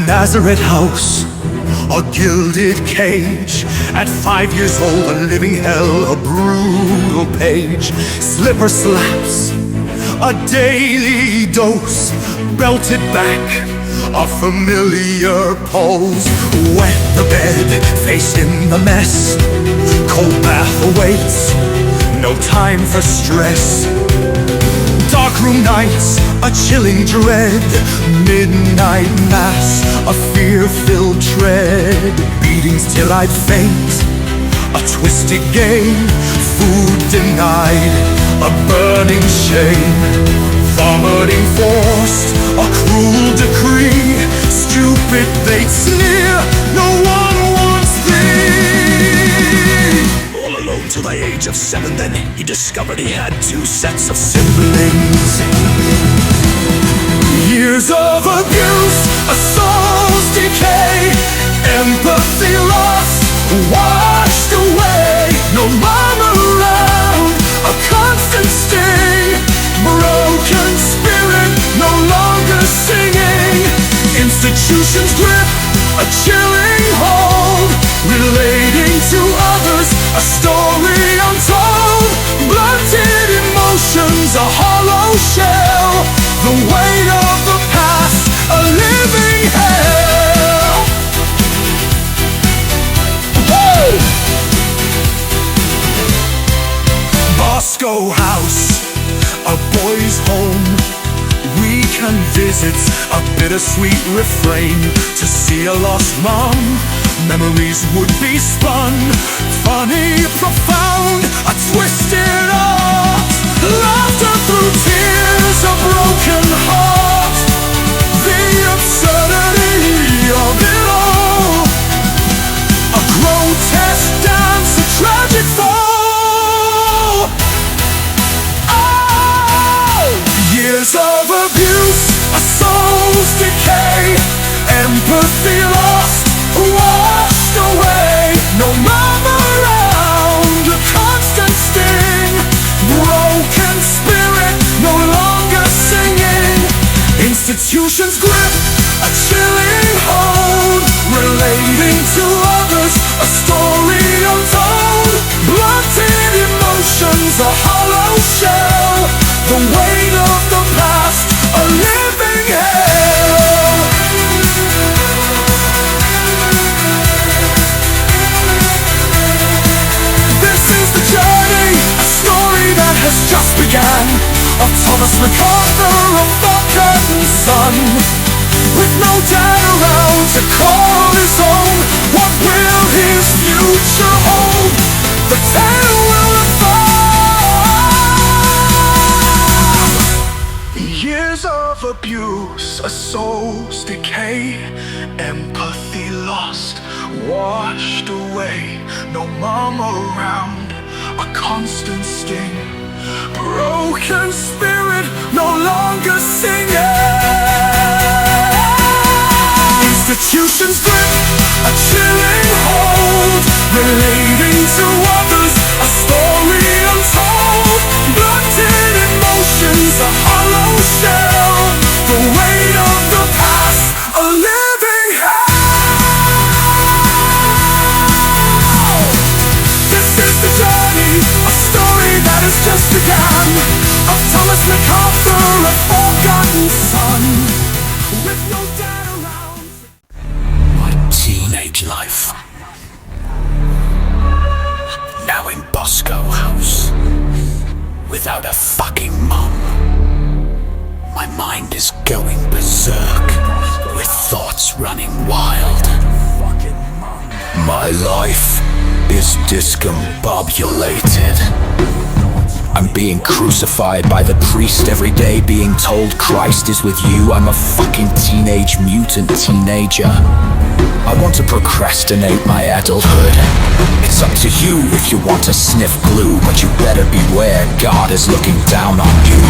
Nazareth house, a gilded cage. At 5 years old, a living hell, a brutal page. Slipper slaps, a daily dose, belted back, a familiar pulse. Wet the bed, facing the mess, cold bath awaits, no time for stress. Darkroom nights, a chilling dread, midnight mass, a fear-filled tread. Beatings till I'd faint, a twisted game, food denied, a burning shame. Vomiting forced, a cruel decree, stupid they'd sneer, no one wants thee. All alone till the age of 7, then he discovered he had 2 sets of siblings. Years of abuse, a soul's decay, empathy lost, washed away. No mom around, a constant sting, broken spirit, no longer singing. Institution's grip, a chilling hold, relating to others, a story untold. Blunted emotions, a hollow shell, the weight of the past, a living hell. Woo! Bosco House, a boy's home. Weekend visits, a bittersweet refrain. To see a lost mom, memories would be spun. Funny, profound, a twisted art. Laughter through tears, a broken heart. The absurdity of it all. A grotesque dance, a tragic fall. Oh! Years of abuse, a soul's decay, empathy lost, washed away. No mom around, a constant sting, broken spirit, no longer singing. Institution's grip, a chilling hold, relating to others, a story untold. Blunted emotions, a hollow shell, the weight of the past, a living hell. This is the journey, a story that has just began, of Thomas MacArthur, a forgotten son. With no dad around to call his own, what will his future hold? The tale will unfold. Years of abuse, a soul's decay, empathy lost, washed away. No mom around, a constant sting, broken spirit, no longer singing. Institution's grip, a chilling hold, relating to others, a story untold. Blunted emotions, a hollow shell, the weight of the past, a living hell. This is the journey, a story that has just begun, of Thomas MacArthur, a forgotten son, with no dad around. My teenage life. Now in Bosco House, without a fucking mum. My mind is going berserk, with thoughts running wild. My life is discombobulated. I'm being crucified by the priest every day, being told Christ is with you. I'm a fucking teenage mutant teenager. I want to procrastinate my adulthood. It's up to you if you want to sniff glue, but you better beware, God is looking down on you.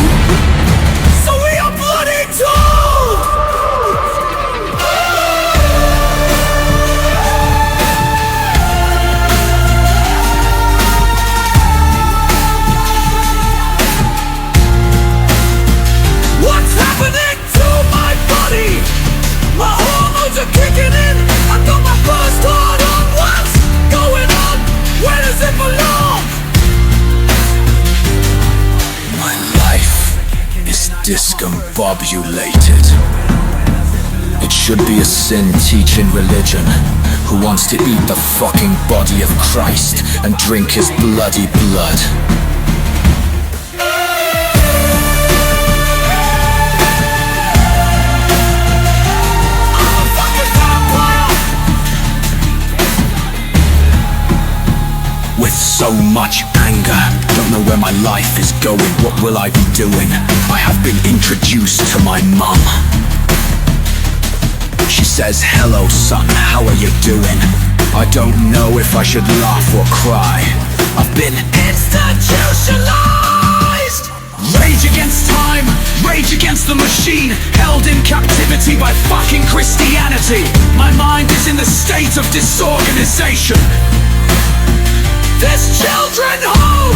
So we are bloody told! What's happening to my body? My hormones are discombobulated. It should be a sin teaching religion. Who wants to eat the fucking body of Christ and drink his bloody blood? With so much anger, don't know where my life is going. What will I be doing? I have been introduced to my mum. She says, hello son, how are you doing? I don't know if I should laugh or cry. I've been institutionalized. Rage against time, rage against the machine. Held in captivity by fucking Christianity. My mind is in the state of disorganization. There's children home.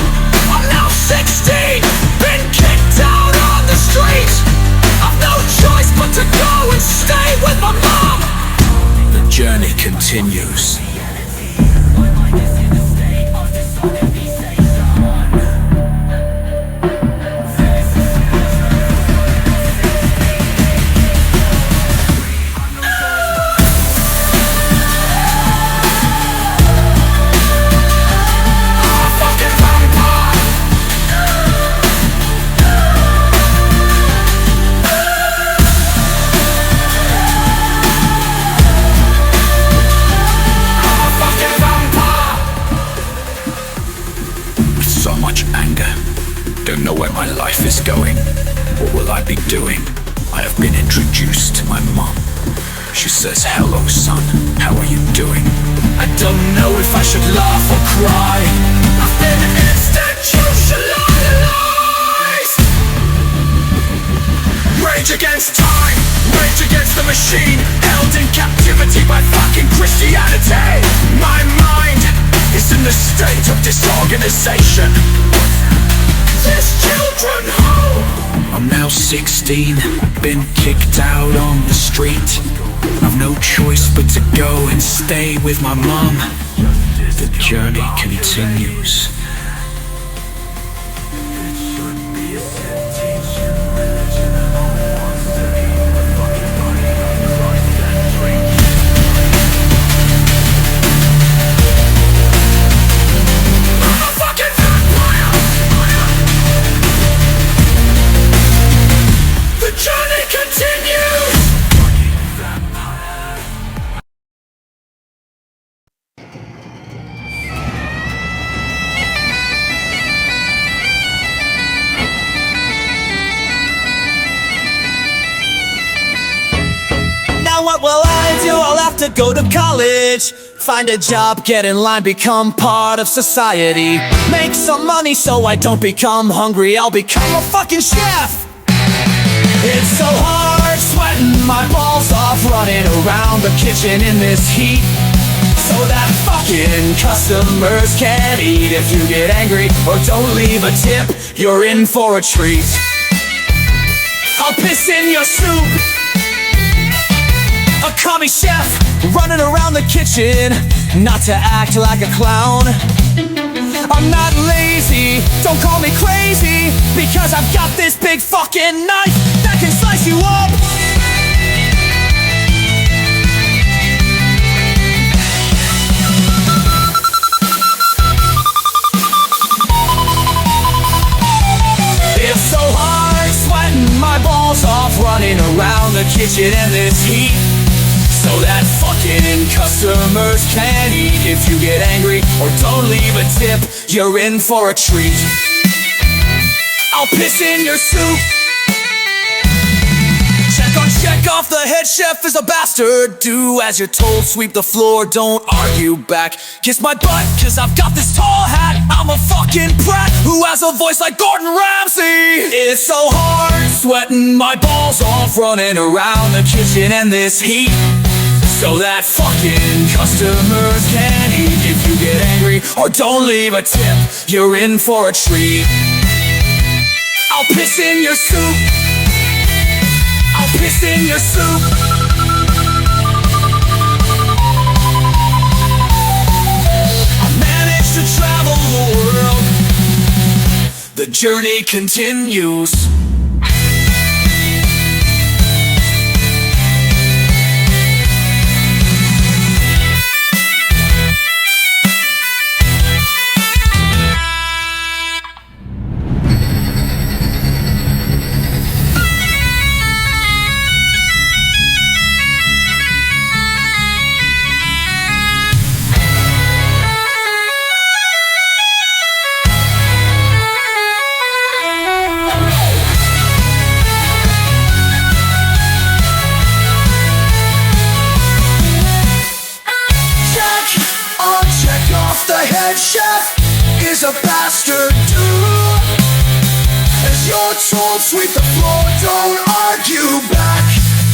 I'm now 16. Been kicked out on the street. I've no choice but to go and stay with my mom. The journey continues. So much anger. Don't know where my life is going. What will I be doing? I have been introduced to my mom. She says, hello son, how are you doing? I don't know if I should laugh or cry. I've been institutionalized. Rage against time, rage against the machine. Held in captivity by fucking Christianity. My mind is in the state of disorganization. There's children home. I'm now 16, been kicked out on the street. I've no choice but to go and stay with my mom. The journey continues. What will I do? I'll have to go to college, find a job, get in line, become part of society. Make some money so I don't become hungry. I'll become a fucking chef. It's so hard, sweating my balls off, running around the kitchen in this heat, so that fucking customers can't eat. If you get angry or don't leave a tip, you're in for a treat. I'll piss in your soup. A commie chef, running around the kitchen, not to act like a clown. I'm not lazy, don't call me crazy, because I've got this big fucking knife that can slice you up. It's so hard, sweating my balls off, running around the kitchen in this heat, so that fucking customers can't eat. If you get angry or don't leave a tip, you're in for a treat. I'll piss in your soup. Check off, the head chef is a bastard. Do as you're told, sweep the floor, don't argue back. Kiss my butt, cause I've got this tall hat. I'm a fucking brat who has a voice like Gordon Ramsay. It's so hard, sweating my balls off, running around the kitchen in this heat, so that fucking customers can eat. If you get angry or don't leave a tip, you're in for a treat. I'll piss in your soup. I'll piss in your soup. I managed to travel the world. The journey continues. a bastard do? As you're told, sweep the floor, don't argue back.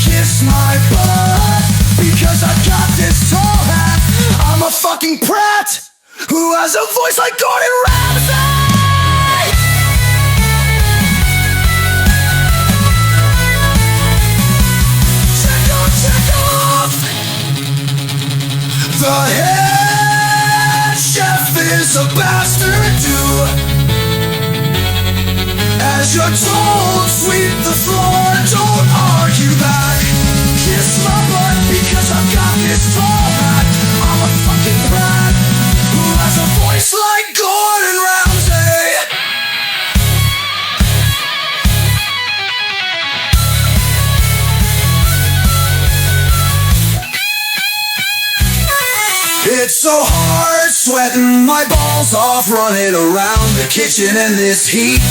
Kiss my butt, because I got this tall hat. I'm a fucking prat who has a voice like Gordon Ramsay. Check off. The head chef is a bastard too. As you're told, sweep the floor, don't argue back. Kiss my butt because I've got this tall hat. I'm a fucking brat who has a voice like Gordon Ramsay. It's so hard, sweating my balls off, running around the kitchen in this heat,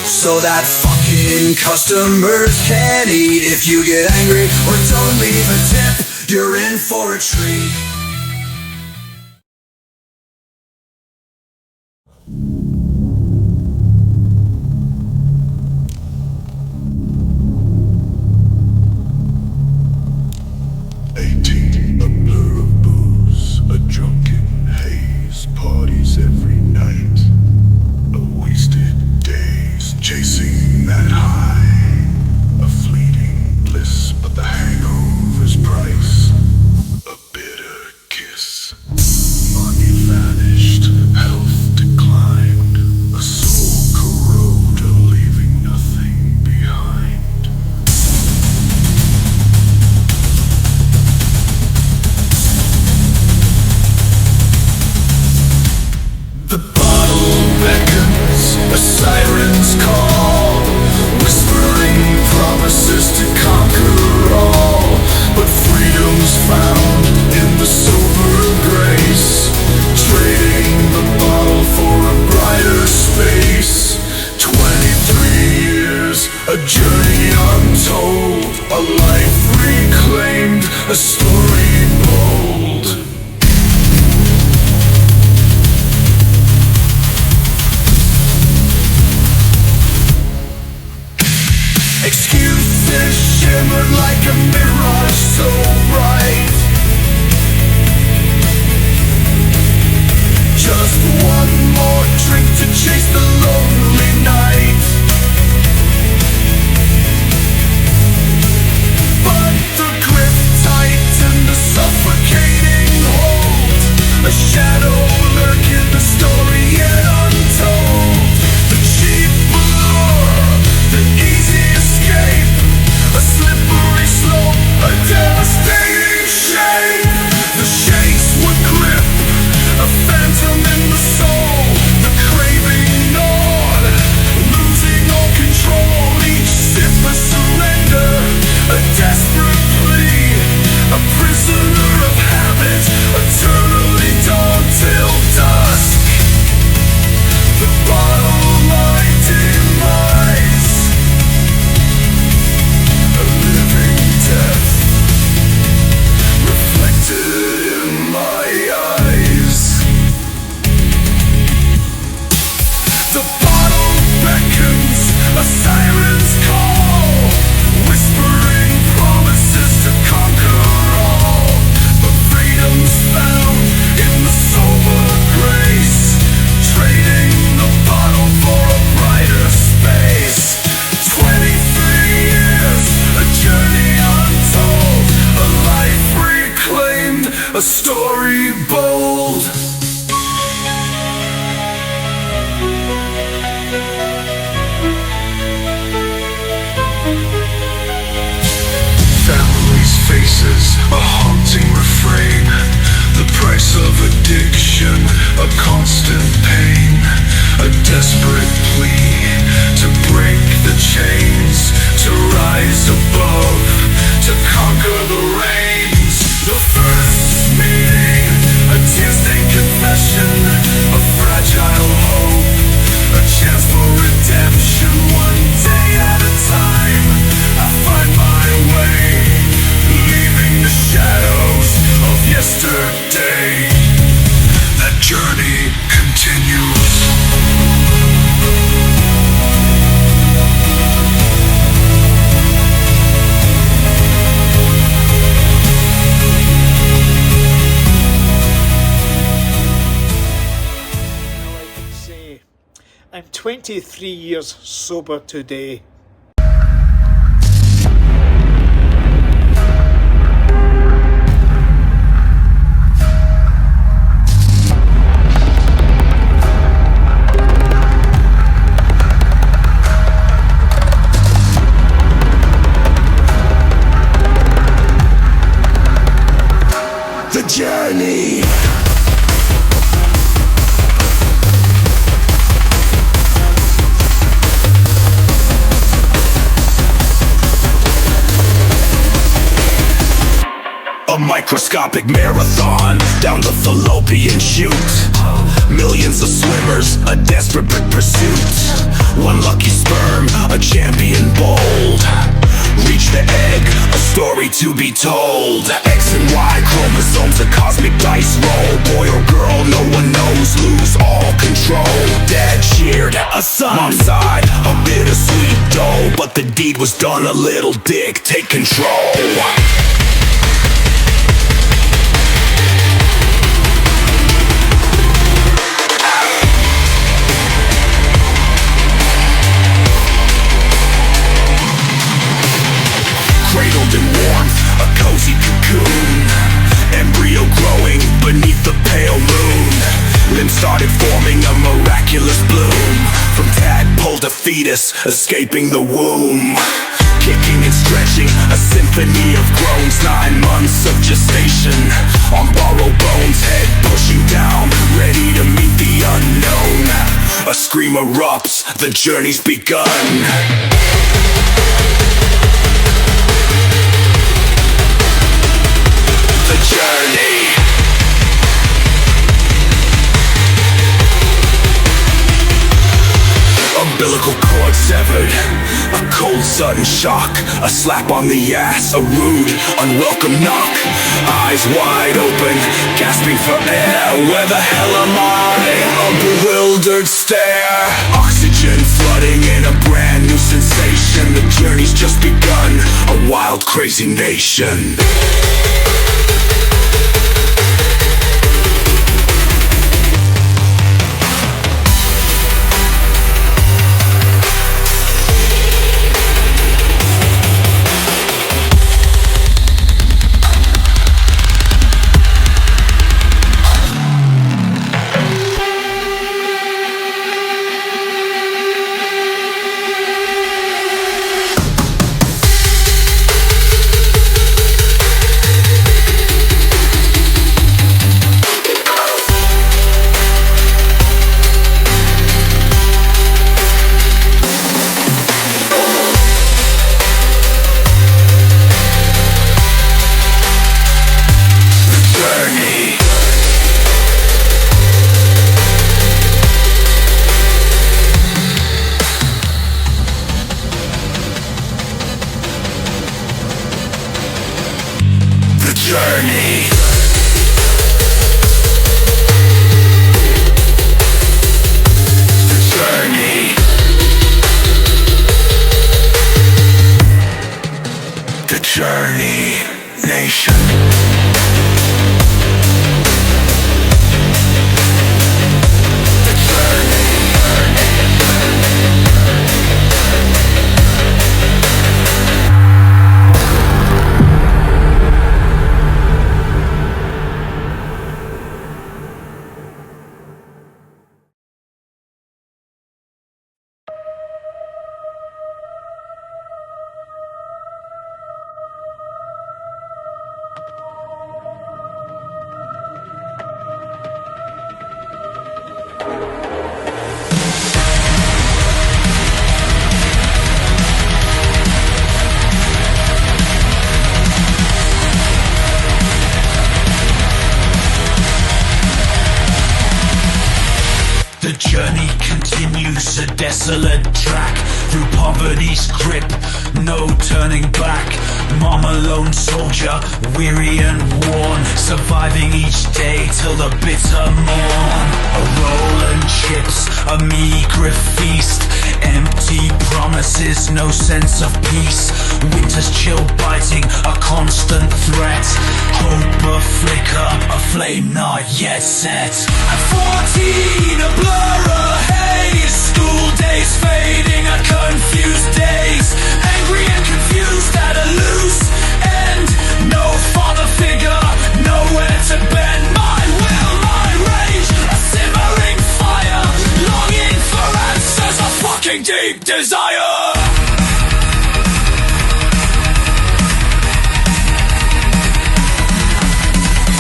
so that fucking customers can eat. If you get angry or don't leave a tip, you're in for a treat. Chasing that high, a fleeting bliss, but the hangover's price, a bitter kiss. Money vanished, health declined, a soul corroded, leaving nothing behind. The bottle beckons, a siren's call, whispering promises to conquer all. But freedom's found in the sober grace, trading the bottle for a brighter space. 23 years, a journey untold, a life reclaimed, a story bold. Excuses shimmered like a mirage so bright. Just one more drink to chase the lonely night. But the grip tightened, a suffocating hold, a shadow lurking, the story yet untold. The cheap allure, the easy escape, a slippery slope, a devastating shape. The shakes would grip, a phantom in the soul, the craving gnawed, losing all control. Each sip a surrender, a desperate plea, a prisoner of habit, eternally dawned till dusk. The bottle light demise, a living death reflected in my eyes. The bottle beckons, a siren's call, whispering promises to conquer all. But freedom's found in the sober grace, trading the bottle for a brighter space. 23 years, a journey untold, a life reclaimed, a story bold. Families' faces, a haunting refrain, the price of addiction, a constant pain, a desperate plea to break the chains, to rise above, to conquer the reins. The first meeting, a tear-stained confession, a fragile hope, a chance for redemption. One day at a time, I find my way, leaving the shadows of yesterday. That journey continues. 23 years sober today. The journey. A microscopic marathon down the fallopian chute. Millions of swimmers, a desperate pursuit. One lucky sperm, a champion bold. Reach the egg, a story to be told. X and Y chromosomes, a cosmic dice roll. Boy or girl, no one knows, lose all control. Dad cheered, a son. Mom sighed, a bittersweet dough. But the deed was done, a little dick, take control. Cradled in warmth, a cozy cocoon. Embryo growing beneath the pale moon. Limbs started forming a miraculous bloom. From tadpole to fetus, escaping the womb. Kicking and stretching, a symphony of groans. 9 months of gestation, on borrowed bones. Head pushing down, ready to meet the unknown. A scream erupts, the journey's begun. The journey. Umbilical cord severed, a cold sudden shock. A slap on the ass, a rude, unwelcome knock. Eyes wide open, gasping for air. Where the hell am I? A bewildered stare. Oxygen flooding in a brand new sensation. The journey's just begun, a wild, crazy nation. Journey. The journey. The journey nation. The journey continues, a desolate track through poverty's grip, no turning back. Mama lone soldier, weary and worn, surviving each day till the bitter morn. A roll and chips, a meagre feast, empty promises, no sense of peace. Winter's chill biting, a constant threat. Hope a flicker, a flame not yet set. At 14, a blur, a haze, school days fading are confused days, angry and confused at a loose end. No father figure, nowhere to bend. My will, my rage, a simmering fire, longing for answers, a fucking deep desire.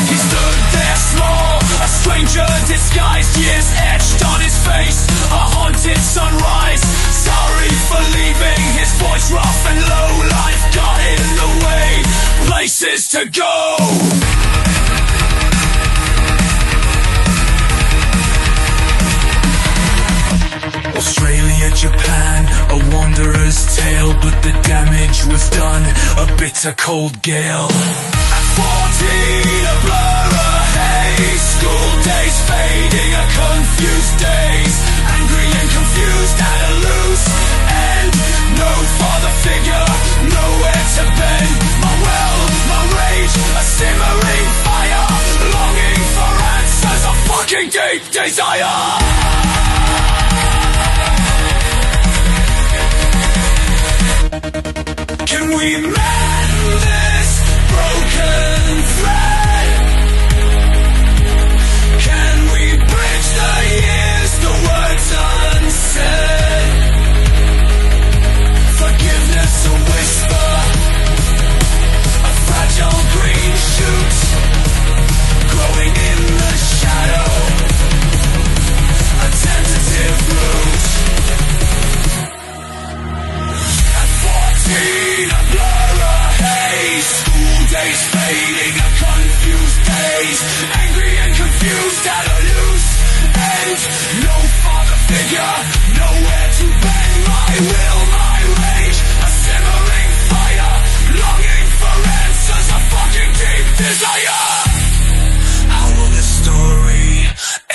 He stood there small, a stranger disguised, years etched on his face, a haunted sunrise. Sorry for leaving, his voice rough and low. Life got in the way, places to go. Australia, Japan, a wanderer's tale, but the damage was done, a bitter cold gale. At 14, a blur, a haze, school days fading, a confused days, angry and confused at a loose end. No father figure, nowhere to bend. My will, my rage, a simmering fire, longing for answers, a fucking deep desire. Can we mend this broken thread? Can we bridge the years, the words unsaid? Forgiveness a whisper, a fragile green shoot, growing in the shadow, a tentative root. A blur, a haze, school days fading, a confused days, angry and confused at a loose end. No father figure, nowhere to bend. My will, my rage, a simmering fire, longing for answers, a fucking deep desire. How will this story end?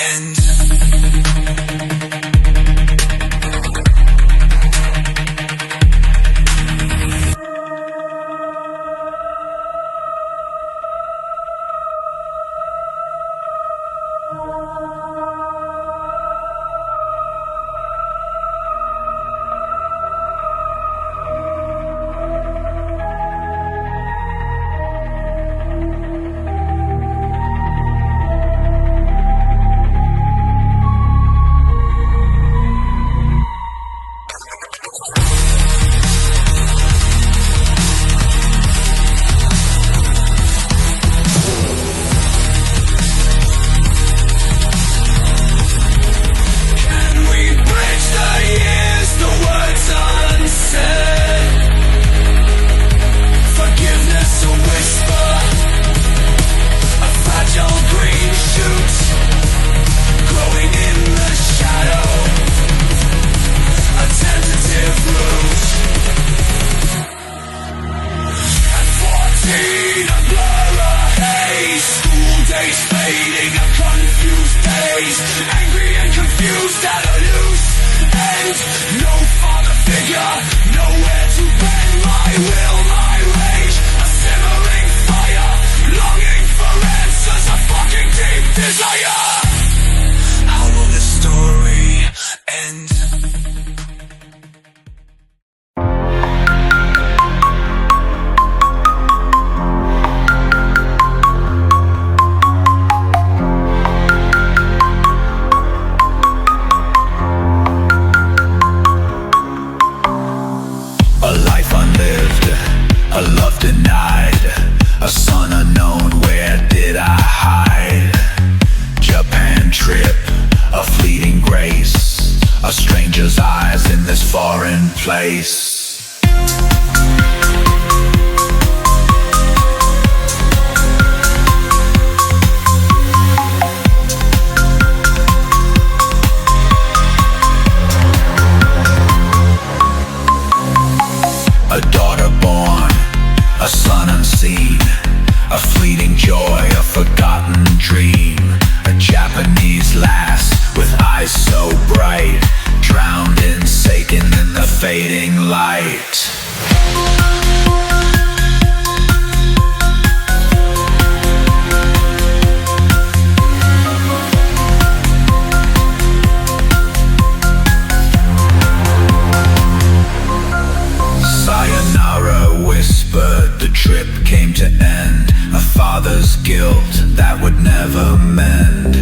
guilt that would never mend.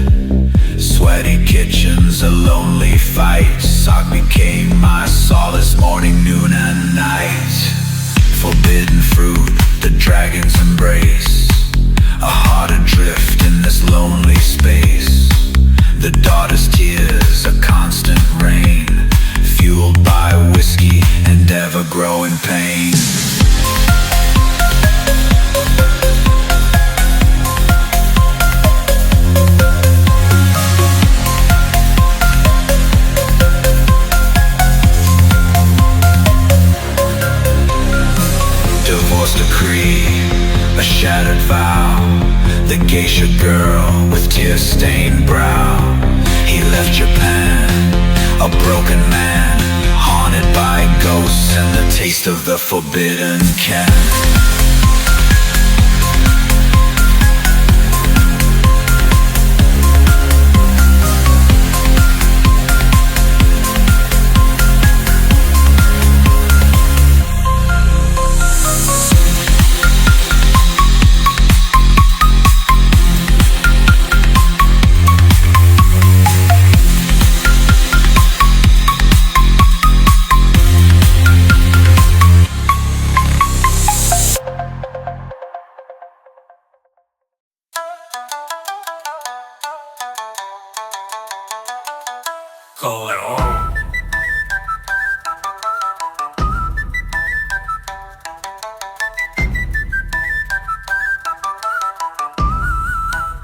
Sweaty kitchens, a lonely fight. Sock became my solace, morning, noon and night. Forbidden fruit, the dragon's embrace. A heart adrift in this lonely space. The daughter's tears, a constant rain, fueled by whiskey and ever-growing pain. Divorce decree, a shattered vow. The geisha girl with tear-stained brow. He left Japan, a broken man, haunted by ghosts and the taste of the forbidden can.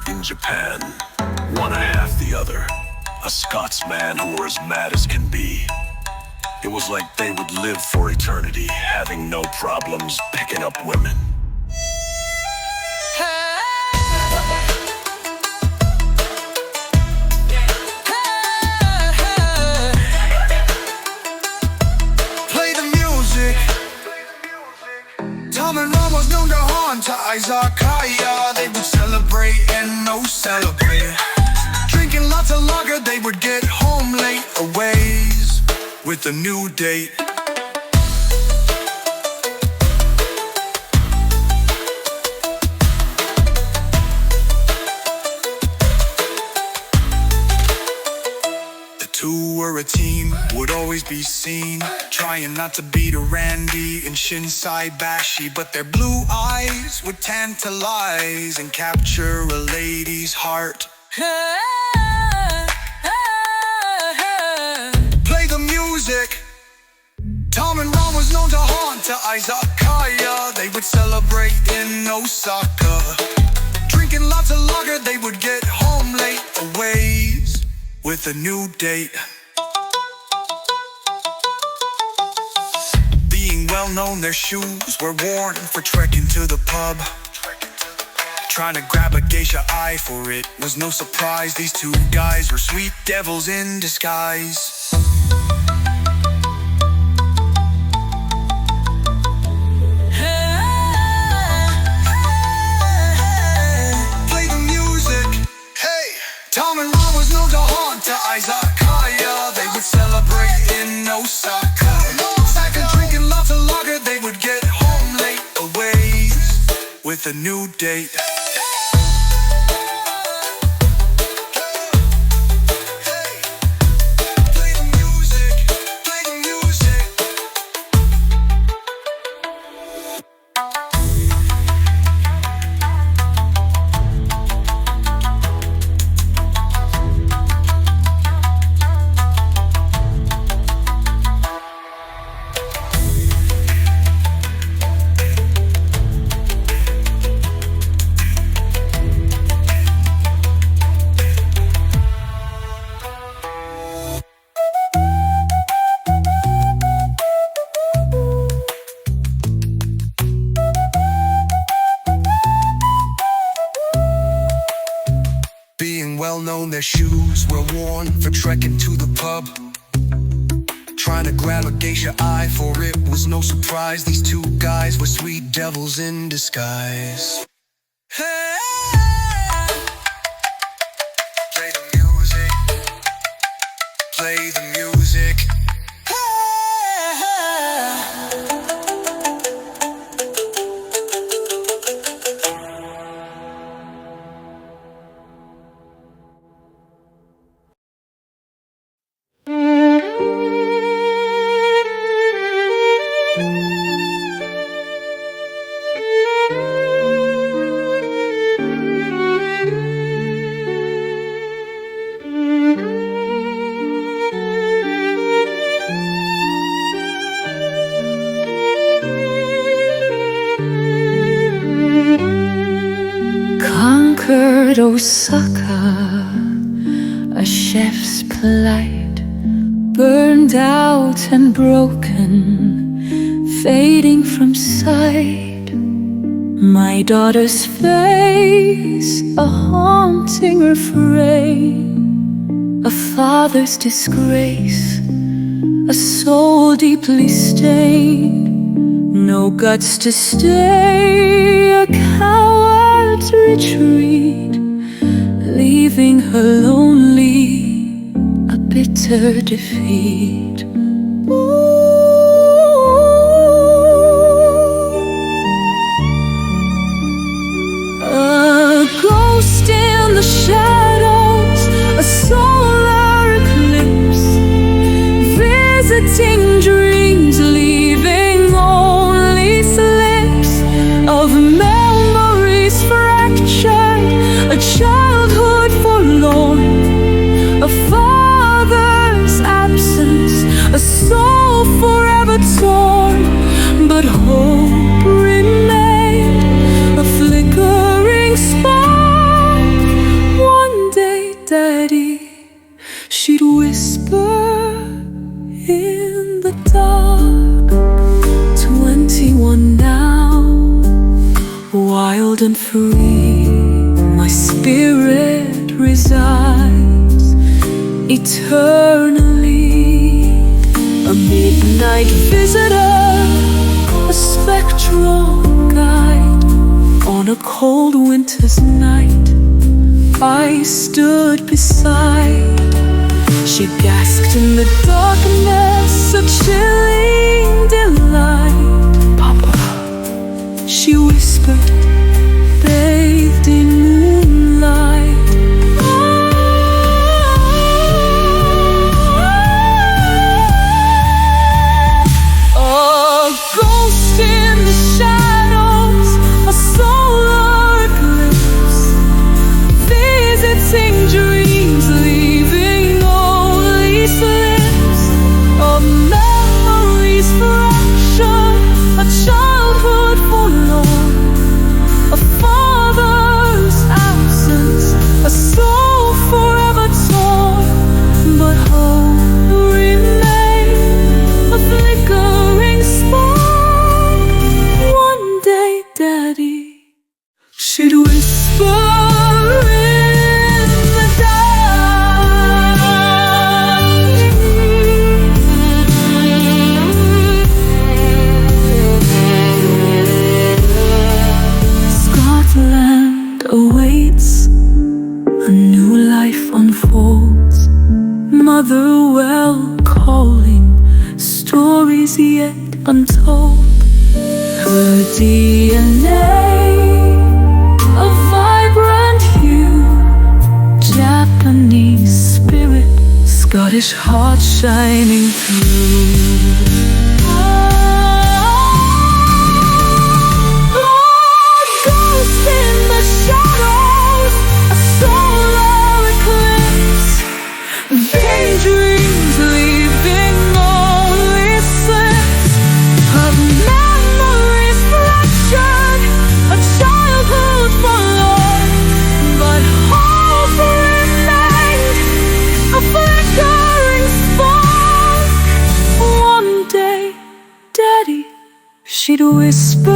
In Japan, one half the other, a Scotsman who were as mad as can be. It was like they would live for eternity, having no problems picking up women. Play the music. Tom and Ron was known to haunt to Izakaya. They would celebrate and no celebrate. Drinking lots of lager, they would get home late a ways with a new date. The two were a team, would always be seen trying not to beat a Randy and Shinsai Bashi, but their blue eyes would tantalize and capture a lady's heart. Play the music. Tom and Ron was known to haunt to Izakaya. They would celebrate in Osaka. Drinking lots of lager, they would get home late a ways with a new date. Being well known, their shoes were worn for trekking to the pub. Trying to grab a geisha eye for it was no surprise. These two guys were sweet devils in disguise. Play the music. Hey, Tom and Ron was known to haunt to Izakaya. They would celebrate in Osaka. Drinking lots of lager, they would get home late a ways with a new date. Being well known, their shoes were worn for trekking to the pub. Trying to grab a geisha eye for it was no surprise. These two guys were sweet devils in disguise. Hey! Play the music. Play the music. at Osaka, a chef's plight, burned out and broken, fading from sight. My daughter's face, a haunting refrain, a father's disgrace, a soul deeply stained. No guts to stay, a coward's retreat, leaving her lonely, a bitter defeat. A ghost in the shadows, a solar eclipse, visiting dreams, leaving only slips of memories fractured, a childhood forlorn, a father's absence, a soul forever torn. But hope remained, a flickering spark. One day, Daddy, she'd whisper in the dark. 21 now, wild and free, my spirit resides eternally. A midnight visitor, a spectral guide. On a cold winter's night, I stood beside. She basked in the darkness, a chilling delight. Papa, she whispered, bathed in moonlight. A ghost in the shadows, a solar eclipse, visiting dreams, leaving only slips of memories fractured, a childhood forlorn, a father's absence, a soul forever torn. But hope remained, a flickering spark. One day, Daddy, she'd whisper in the dark. Scotland awaits, a new life unfolds. Motherwell calling, stories yet untold. Her DNA, a vibrant hue, Japanese spirit, Scottish heart shining through. Ghost in the shadows, a solar eclipse, daydreams leaving only slips of memories fractured, a childhood forlorn. But hope remained, a flickering spark. One day, Daddy, she'd whisper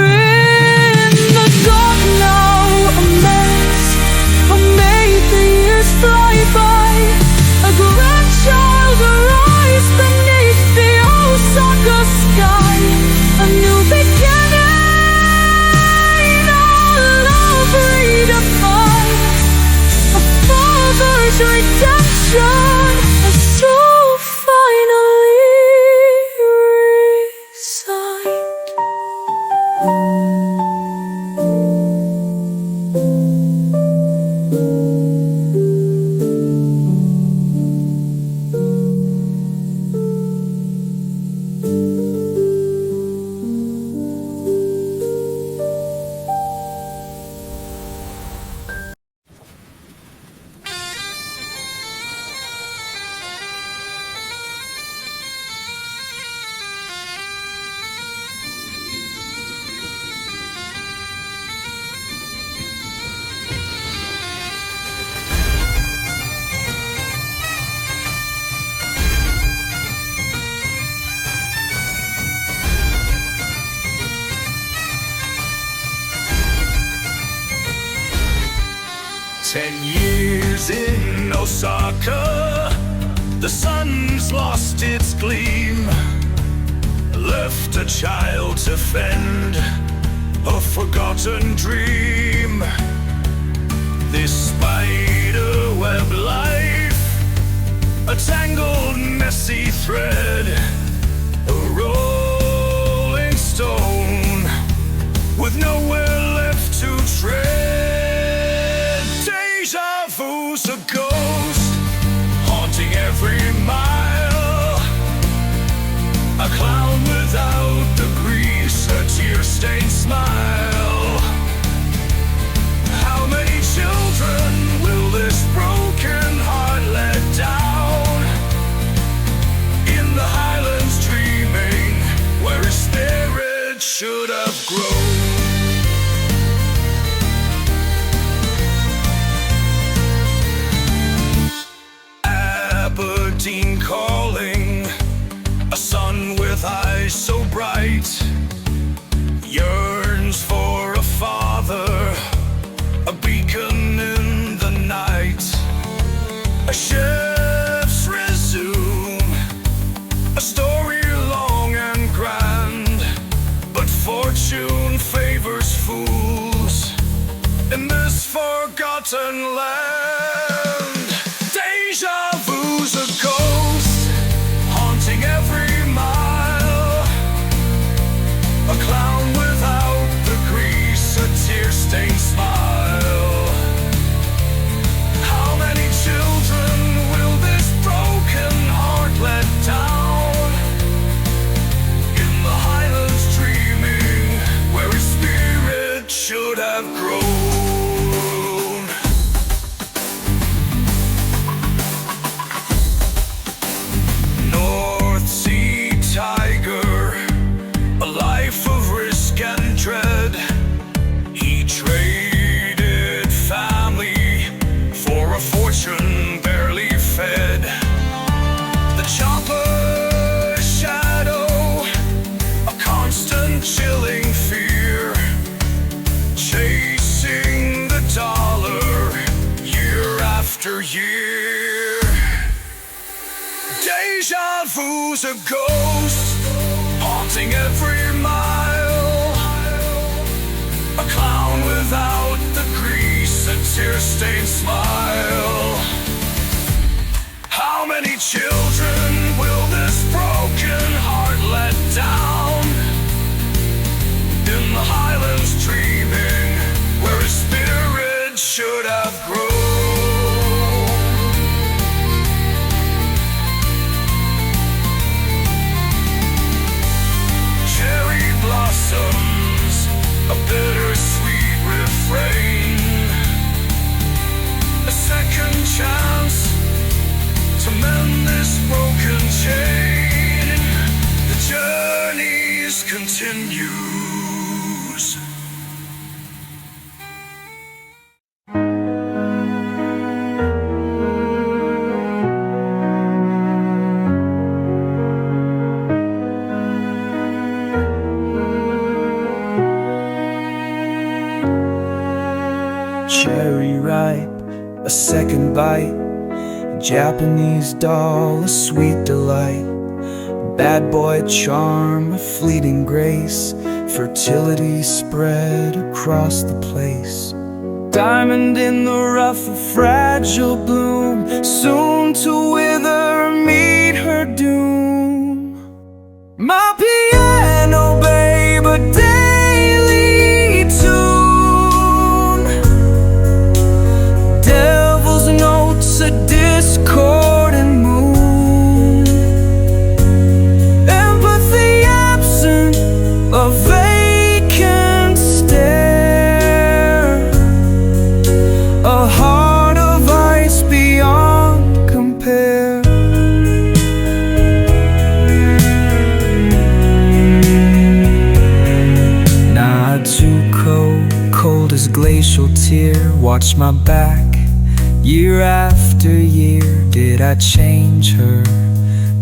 in the dark. Now a mess, amazed the years fly by. A grandchild arise beneath the Osaka sky. A new beginning, our love redefined. A father's redemption, a soul finally resigned. 10 years in Osaka, the sun's lost its gleam, left a child to fend a forgotten dream. This spiderweb life, a tangled, messy thread, a rolling stone with nowhere left to tread. Deja vu's a ghost haunting every mile, a clown without the grease, a tear-stained smile. How many children will this broken heart let down? In the highlands dreaming, where his spirit should have grown. Aberdeen calling, a sun with eyes so bright, yearns for a father, a beacon in the night. A chef's resume, a story long and grand, but fortune favors fools in this forgotten land. Deja vu's a ghost haunting every mile, a clown without the grease, a tear-stained smile. How many children will this broken heart let down? In the highlands dreaming, where his spirit should have grown. North Sea tiger, a life of risk and dread. He traded family for a fortune barely fed. The chopper's shadow, a constant chilling fear, chasing the dollar year after year. Deja vu's a ghost haunting every mile, a clown without the grease, a tear-stained smile. How many children will this broken heart let down? In the highlands dreaming, where his spirit should have grown. Cherry blossoms, a bittersweet refrain, a second chance to mend this broken chain. The journey continues. Cherry ripe, a second bite, Japanese doll, a sweet delight, bad boy charm, a fleeting grace, fertility spread across the place. Diamond in the rough, a fragile bloom, soon to wither, meet her doom. My piano, babe, a daily tune, devil's notes, a discordant moon, empathy absent, a vacant stare, a heart of ice beyond compare. Not too cold, cold as glacial tear, watch my back year after year. Did I change her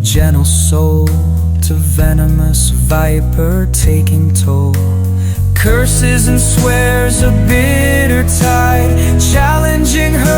gentle soul to venomous viper taking toll? Curses and swears, a bitter tide, challenging her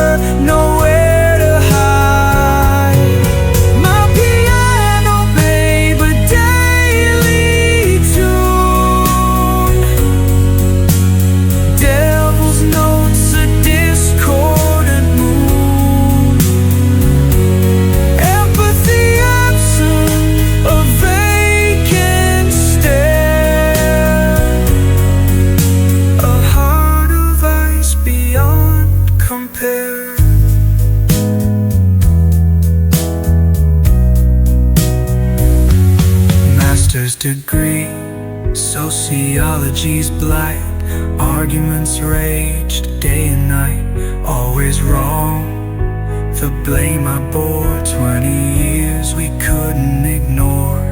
degree. Sociology's blight, arguments raged day and night, always wrong. The blame I bore, 20 years we couldn't ignore.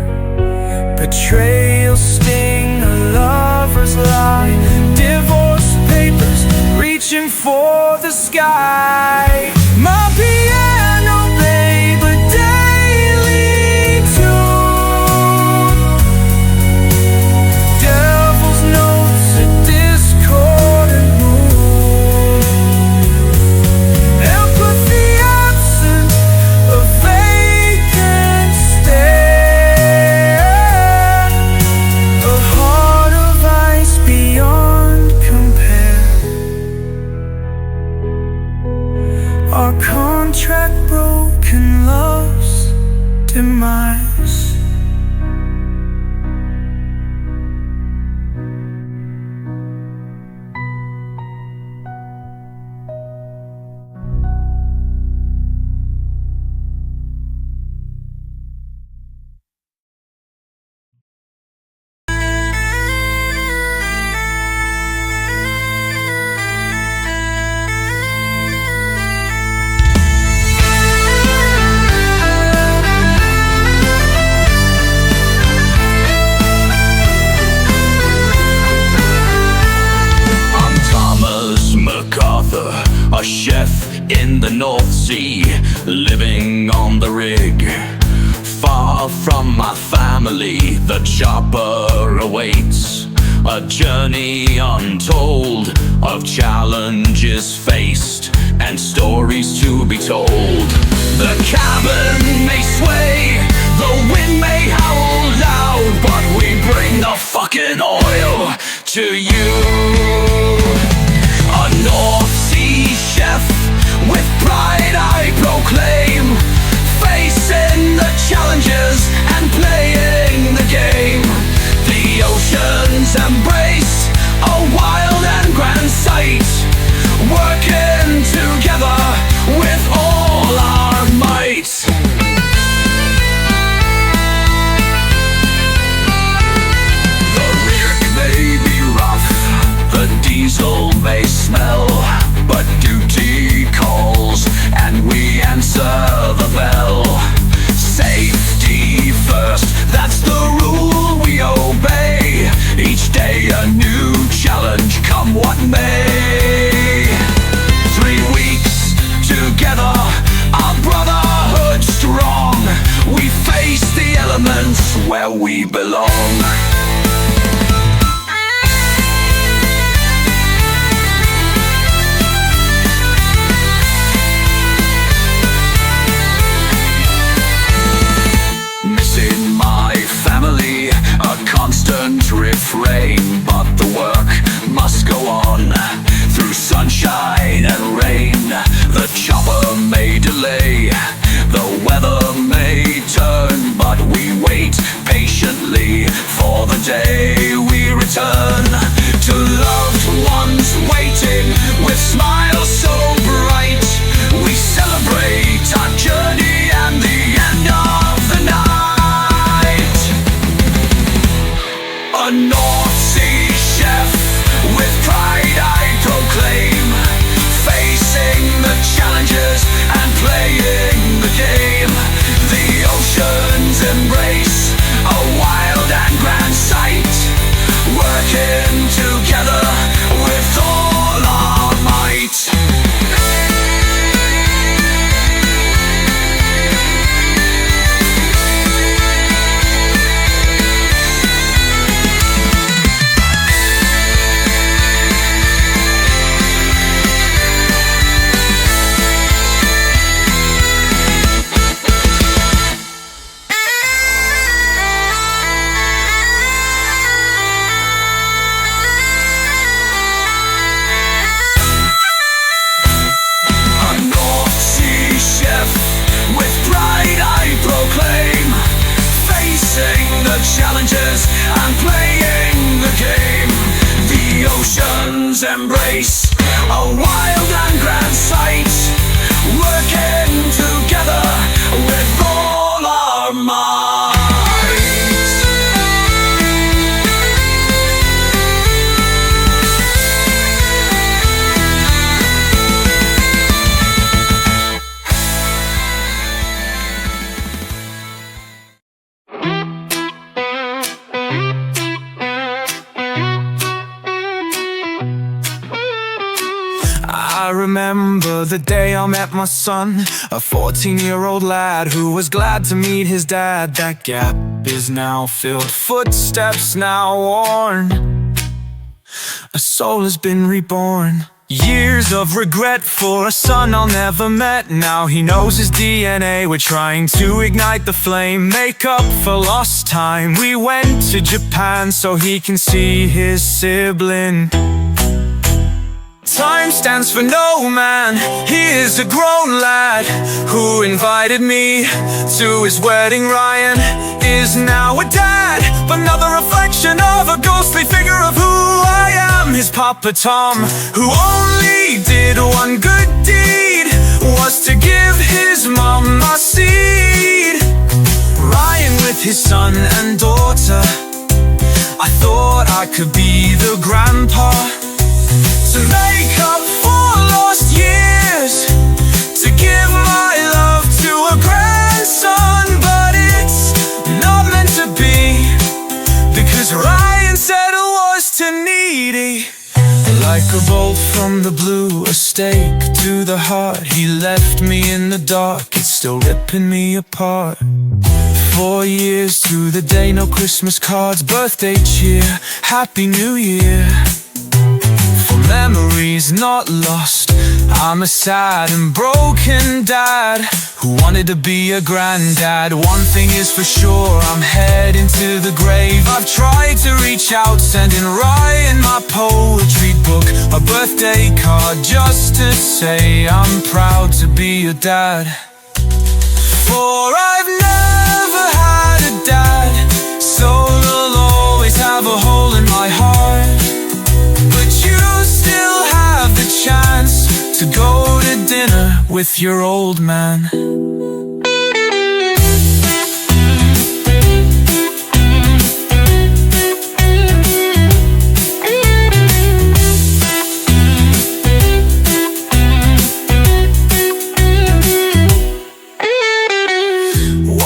Betrayal sting, a lover's lie, divorce papers reaching for the sky. My piano played a daily tune, devil's notes, a discordant mood. Empathy absent, a vacant stare, a heart of ice beyond compare. Our contract broken, love's demise. A chef in the North Sea, living on the rig. Far from my family, the chopper awaits. A journey untold of challenges faced and stories to be told. The cabin may sway, the wind may howl loud, but we bring the fucking oil to you. A North Sea chef, with pride I proclaim, facing the challenges and playing the game. The ocean's embrace, a wild and grand sight, working together with all remember the day I met my son, a 14-year-old lad who was glad to meet his dad. That gap is now filled, footsteps now worn. A soul has been reborn. Years of regret for a son I'll never met. Now he knows his DNA. We're trying to ignite the flame, make up for lost time. We went to Japan so he can see his sibling. Time stands for no man. He is a grown lad who invited me to his wedding. Ryan is now a dad, but another reflection of a ghostly figure of who I am. His Papa Tom, who only did one good deed, was to give his mom a seed. Ryan with his son and daughter, I thought I could be the grandpa to make up for lost years, to give my love to a grandson. But it's not meant to be, because Ryan said it was too needy. Like a bolt from the blue, a stake to the heart, he left me in the dark, it's still ripping me apart. 4 years to the day, no Christmas cards, birthday cheer, Happy New Year. Memories not lost, I'm a sad and broken dad who wanted to be a granddad. One thing is for sure, I'm heading to the grave. I've tried to reach out, sending Ryan my poetry book, a birthday card, just to say I'm proud to be a dad. For I've never had a dad, so you'll always have a hole in my heart. But you still have the chance to go to dinner with your old man.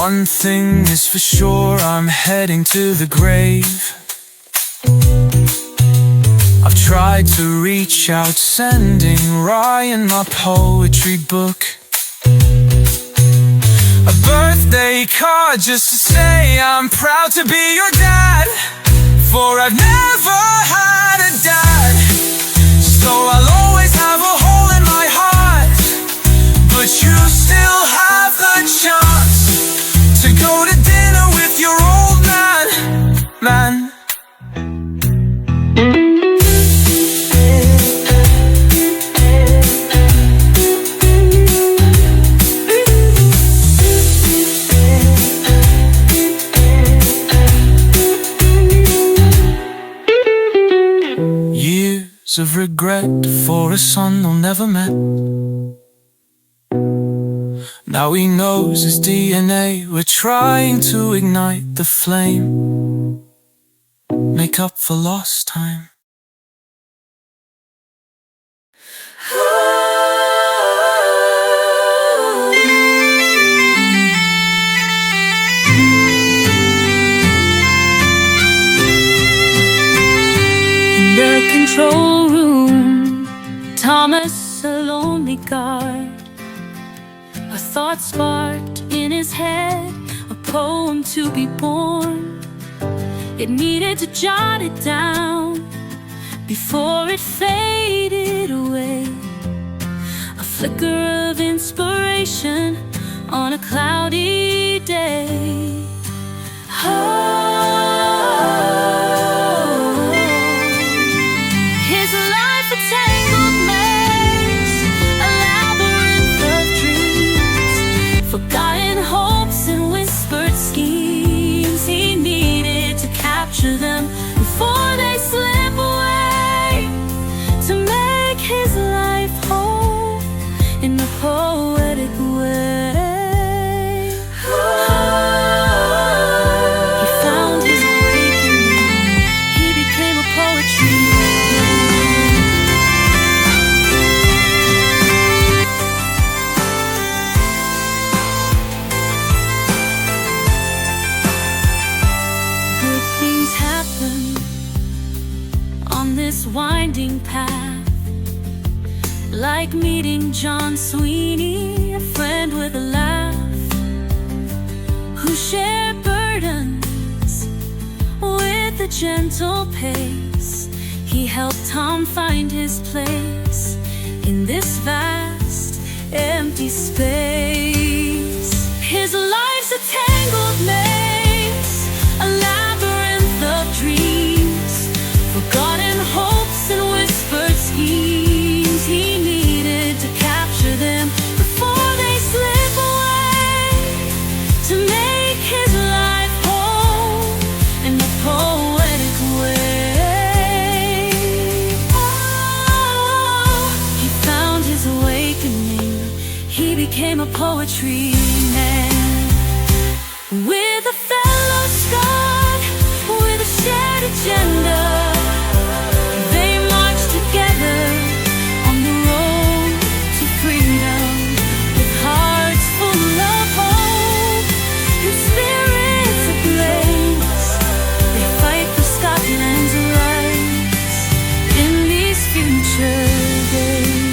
One thing is for sure, I'm heading to the grave. I've tried to reach out, sending Ryan my poetry book, a birthday card, just to say I'm proud to be your dad. For I've never had a dad, so I'll always have a hole in my heart. But you still have the chance to go to dinner with your old man. Years of regret for a son I'll never met. Now he knows his DNA. We're trying to ignite the flame, make up for lost time. In the control room, Thomas, a lonely guard. A thought sparked in his head, a poem to be born. It needed to jot it down before it faded away. A flicker of inspiration on a cloudy day. His life a tangled maze, a labyrinth of dreams, forgotten hopes and whispered schemes. He needed to capture them before they slip away, to make his life whole in a poetic way. He found his named John Sweeney, a friend with a laugh, who shared burdens with a gentle pace. He helped Tom find his place in this vast, empty space. His life's a tangled maze, a labyrinth of dreams, forgotten hopes and whispered schemes. He needed to capture them before they slip away, to make his life whole in a poetic way. Oh, he found his awakening. He became a poetry man, with a fellow Scot, with a shared agenda. They marched together on the road to freedom, with hearts full of hope and spirits ablaze. They fight for Scotland's rights in these future days.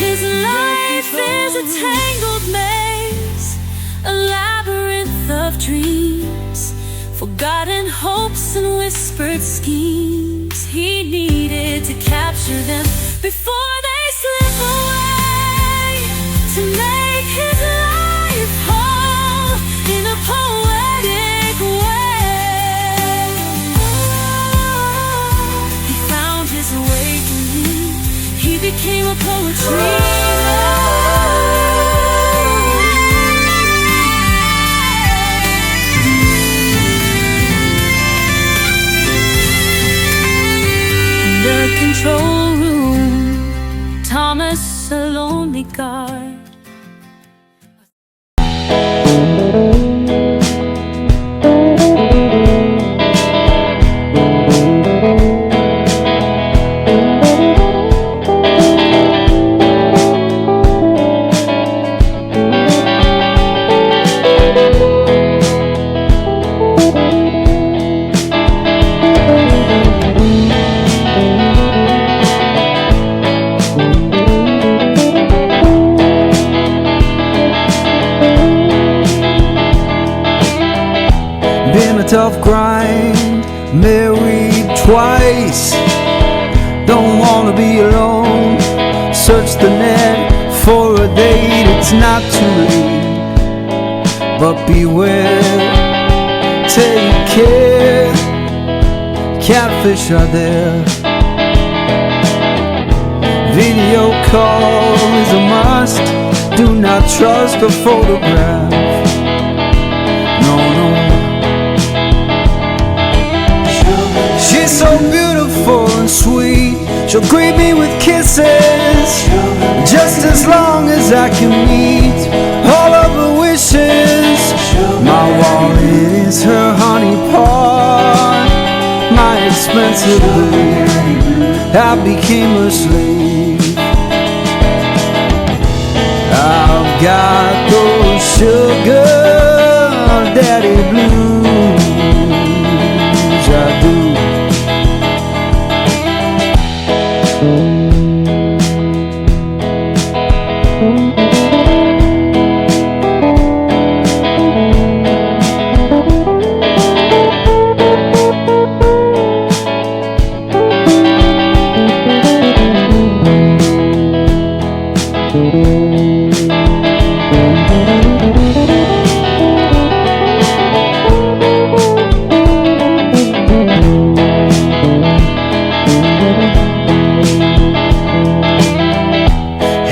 His life is a tangled maze, a labyrinth of dreams, forgotten hopes and whispered schemes. He needed to capture them before they slip away, to make his life whole in a poetic way. He found his awakening. He became a poetry man. The control room, Thomas, a lonely guard. Been a tough grind, married twice. Don't wanna be alone. Search the net for a date. It's not too late, but beware. Take care, catfish are there. Video call is a must. Do not trust a photograph. No, no. She's so beautiful and sweet. She'll greet me with kisses, just as long as I can meet all of her wishes. My wallet is her honey pot, my expensive blue. I became a slave. I've got those sugar daddy blues. I do.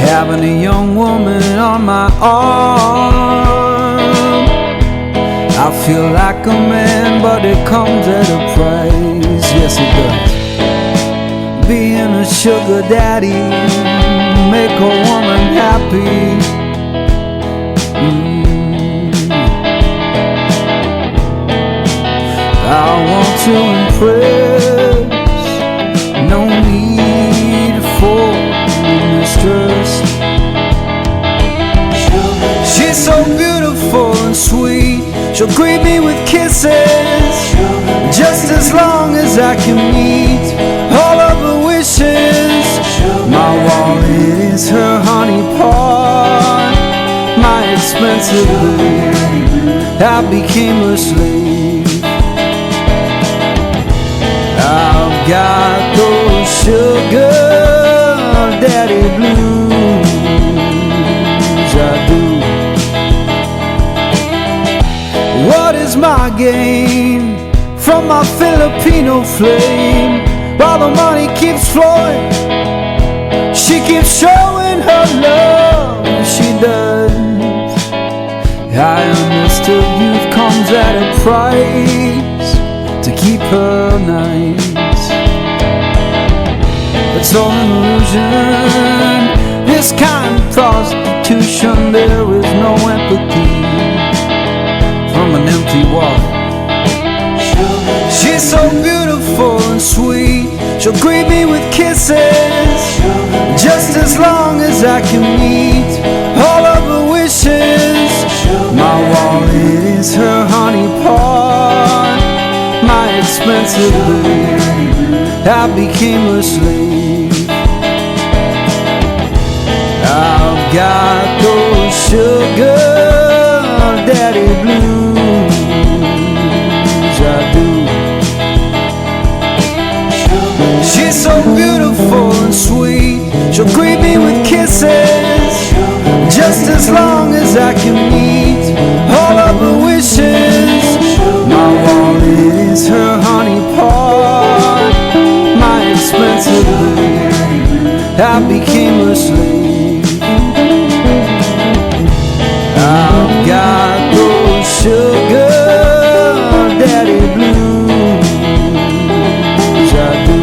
Having a young woman on my arm, I feel like a man, but it comes at a price. Yes, it does. Being a sugar daddy, make a woman happy. I want to impress, no need for mistrust. She's so beautiful and sweet. She'll greet me with kisses, just as long as I can meet all of her wishes. wallet is her honey pot, my expensive blue. I became a slave. I've got those sugar daddy blues, I do. What is my gain from my Filipino flame? While the money keeps flowing, she keeps showing her love, she does. I understood youth comes at a price to keep her nice. It's all an illusion, this kind of prostitution. There is no empathy from an empty wallet. She's so beautiful and sweet, she'll greet me with kisses, just as long as I can meet all of her wishes. My wallet is her honey pot, my expensive blue. I became a slave. I've got those sugar daddy blues, I do. She's so beautiful and sweet, she'll greet me with kisses, just as long as I can meet all of her wishes. My wallet is her honey pot, my expensive blue. I became a slave. I've got those sugar daddy blues, I do.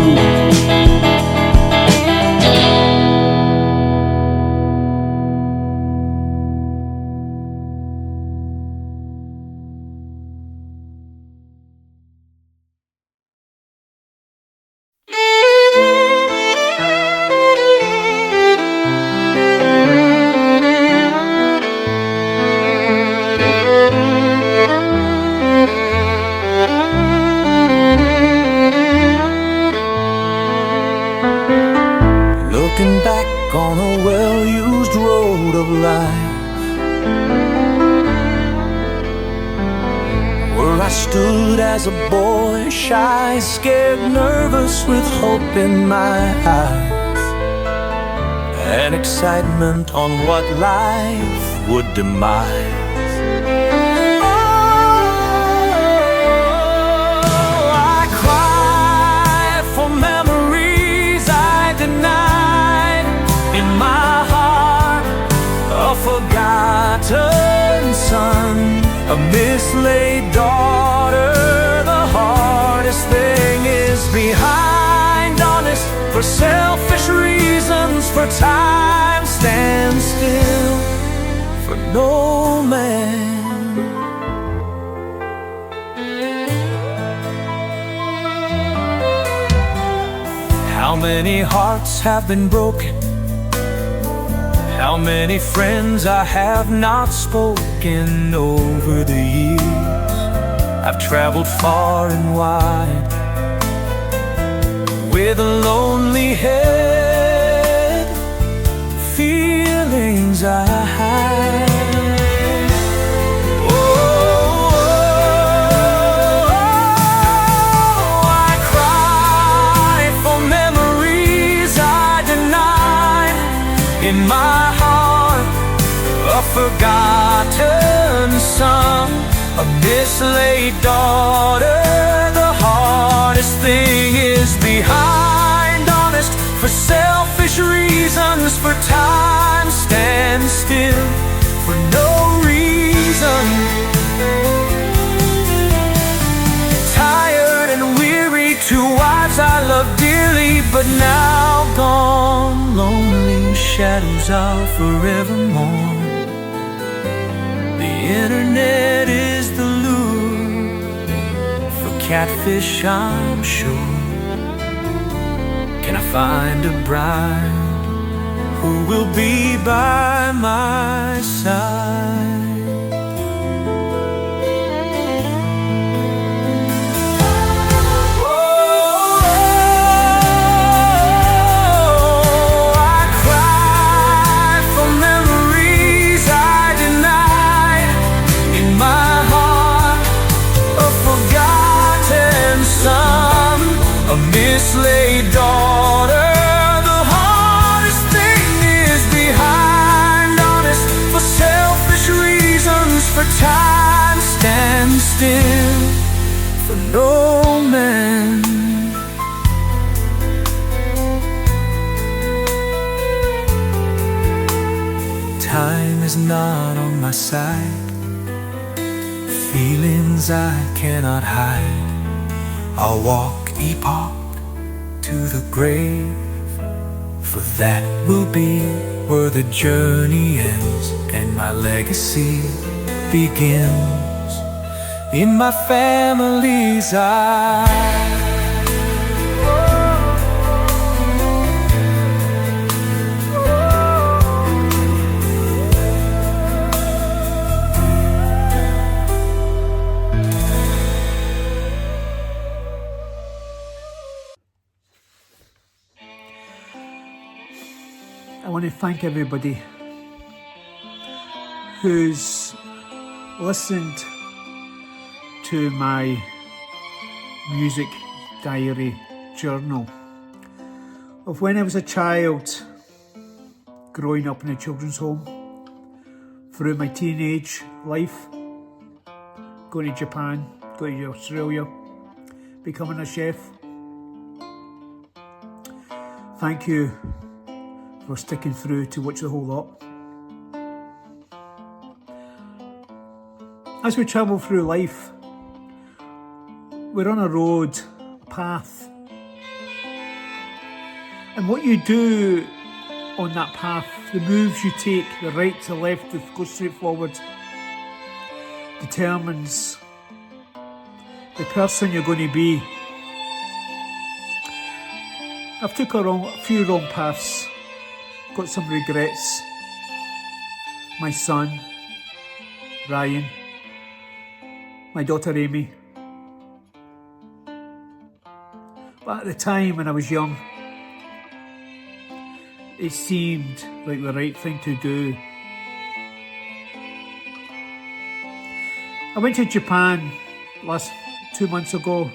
Looking back on a well-used road of life, where I stood as a boy, shy, scared, nervous, with hope in my eyes, and excitement on what life would demise. Forgotten son, a mislaid daughter. The hardest thing is behind, honest, for selfish reasons, for time stands still for no man. How many hearts have been broken? How many friends I have not spoken over the years? I've traveled far and wide with a lonely head, feelings I hide. I cry for memories I denied in my a forgotten son, a mislaid daughter. The hardest thing is behind, honest, for selfish reasons, for time stands still for no reason. Tired and weary, two wives I love dearly, but now gone, lonely shadows are forevermore. The internet is the lure for catfish, I'm sure. Can I find a bride who will be by my side? I cry honestly, daughter, the hardest thing is behind. Honest for selfish reasons, for time stands still for no man. Time is not on my side, feelings I cannot hide. I'll walk epoch to the grave, for that will be where the journey ends and my legacy begins in my family's eyes. I want to thank everybody who's listened to my music diary journal of when I was a child, growing up in a children's home, through my teenage life, going to Japan, going to Australia, becoming a chef. Thank you for sticking through to watch the whole lot. As we travel through life, we're on a road, a path, and what you do on that path, the moves you take, the right to left, to go straight forward, determines the person you're going to be. I've took a few wrong paths, got some regrets. My son, Ryan, my daughter Amy. But at the time when I was young, it seemed like the right thing to do. I went to Japan last 3 months ago,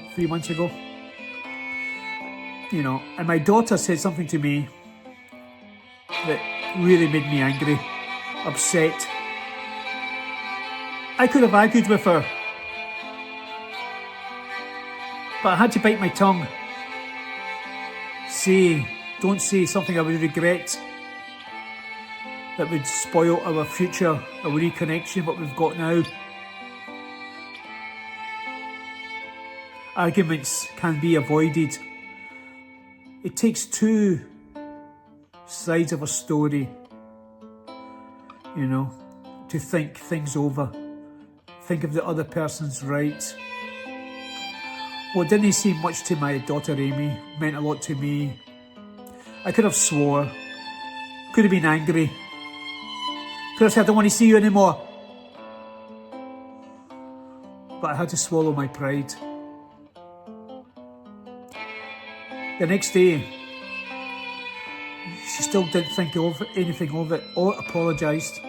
you know, and my daughter said something to me that really made me angry, upset. I could have argued with her, but I had to bite my tongue. Don't say something I would regret, that would spoil our future, our reconnection, what we've got now. Arguments can be avoided. It takes two sides of a story, you know, to think things over. Think of the other person's right. What didn't seem much to my daughter Amy meant a lot to me. I could have swore, could have been angry, could have said I don't want to see you anymore. But I had to swallow my pride. The next day, she still didn't think of anything of it or apologised.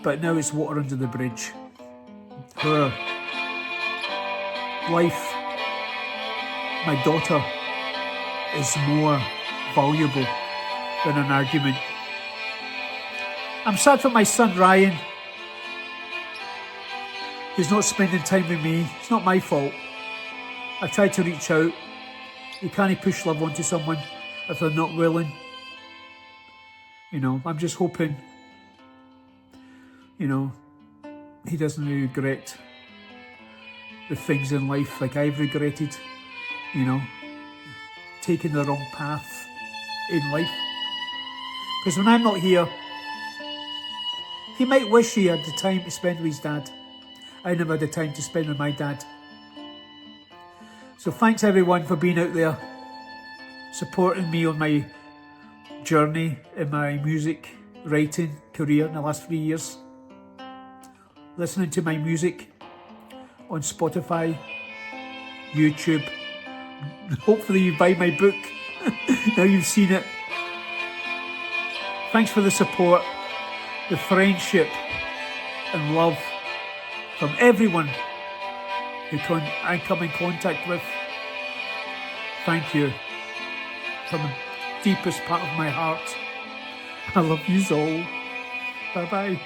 But now it's water under the bridge. Her life, my daughter, is more valuable than an argument. I'm sad for my son Ryan. He's not spending time with me. It's not my fault. I've tried to reach out. You can't push love onto someone if they're not willing. You know, I'm just hoping, you know, he doesn't regret the things in life like I've regretted, you know, taking the wrong path in life. Because when I'm not here, he might wish he had the time to spend with his dad. I never had the time to spend with my dad. So thanks everyone for being out there, supporting me on my journey in my music writing career in the last 3 years. Listening to my music on Spotify, YouTube. Hopefully you buy my book now you've seen it. Thanks for the support, the friendship and love from everyone who I come in contact with Thank you from the deepest part of my heart. I love you all. Bye bye.